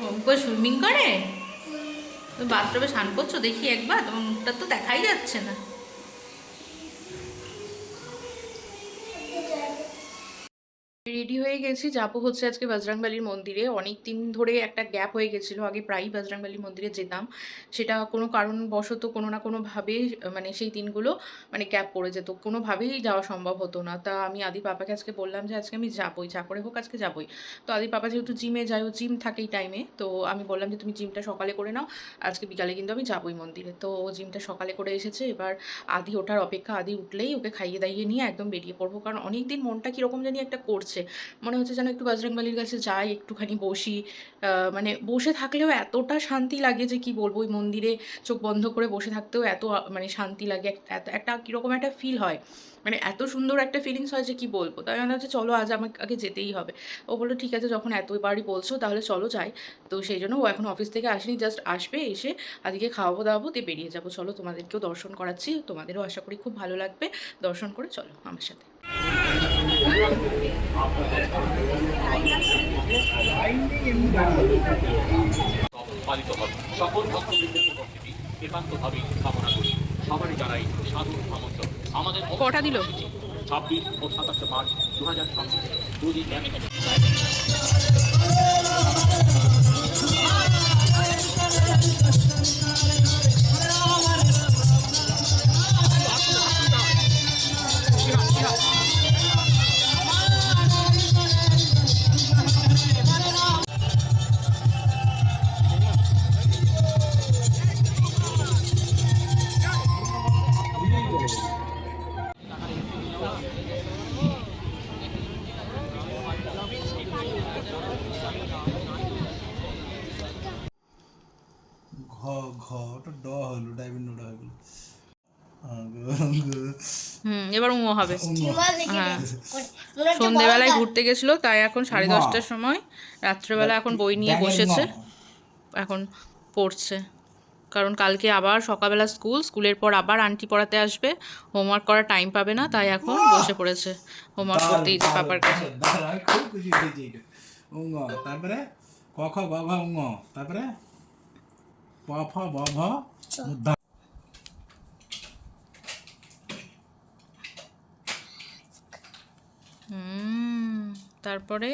অঙ্ক সুইমিং করে? তুমি বাথরুমে স্নান করছো দেখি একবার, তোমার মুখটা তো দেখাই যাচ্ছে না। রেডি হয়ে গেছি, যাবো হচ্ছে আজকে বজরংবলীর মন্দিরে। অনেক দিন ধরে একটা গ্যাপ হয়ে গেছিলো, আগে প্রায়ই বজরংবলীর মন্দিরে যেতাম। সেটা কোনো কারণবশত কোনো না কোনোভাবে মানে সেই দিনগুলো মানে গ্যাপ পড়ে যেত, কোনোভাবেই যাওয়া সম্ভব হতো না। তা আমি আদি পাপাকে আজকে বললাম যে আজকে আমি যাবোই, যা করে হোক আজকে যাবোই। তো আদি পাপা যেহেতু জিমে যায়, ও জিম থাকে এই টাইমে, তো আমি বললাম যে তুমি জিমটা সকালে করে নাও, আজকে বিকালে কিন্তু আমি যাবোই মন্দিরে। তো ও জিমটা সকালে করে এসেছে, এবার আদি ওঠার অপেক্ষা, আদি উঠলেই ওকে খাইয়ে দাইয়ে নিয়ে একদম বেরিয়ে পড়বো। কারণ অনেক দিন মনটা কীরকম জানি একটা করছে, মনে হচ্ছে যেন একটু বজরংবলীর কাছে যাই, একটুখানি বসি। মানে বসে থাকলেও এতটা শান্তি লাগে যে কি বলবো, ওই মন্দিরে চোখ বন্ধ করে বসে থাকতেও এত মানে শান্তি লাগে, এত একটা কীরকম একটা ফিল হয়, মানে এত সুন্দর একটা ফিলিংস হয় যে কি বলবো। তাই মনে হচ্ছে চলো আজ আমাকে আগে যেতেই হবে। ও বললো ঠিক আছে, যখন এতবারই বলছো তাহলে চলো যাই। তো সেই জন্য ও এখন অফিস থেকে আসেনি, জাস্ট আসবে, এসে আজকে খাওয়াবো দাওয়াবো দিয়ে বেরিয়ে যাবো। চলো তোমাদেরকেও দর্শন করাচ্ছি, তোমাদেরও আশা করি খুব ভালো লাগবে। দর্শন করে চলো আমার সাথে। পালিত হবে সকল ভক্তবৃন্দের উপস্থিতি একান্তভাবে কামনা করি। সবারই জানাই সাধুর আমন্ত্রণ। আমাদের কটা দিল 26 ও 27 মার্চ 2026 দুদিন ব্যাপী। এবার উমো হবে। হ্যাঁ, সন্ধেবেলায় ঘুরতে গেছিলো, তাই এখন 10:30টার সময়, রাত্রেবেলা এখন বই নিয়ে বসেছে, এখন পড়ছে। কারণ কালকে আবার সকালবেলা স্কুলের পর আবার আন্টি পড়াতে আসবে, হোমওয়ার্ক করার টাইম পাবে না, তাই এখন বসে পড়েছে হোমওয়ার্ক করতে ইচ্ছে পাপার কাছে। তারপরে ক খ গ ঘ ঙ, তারপরে প ফ ব ভ দ। তারপরে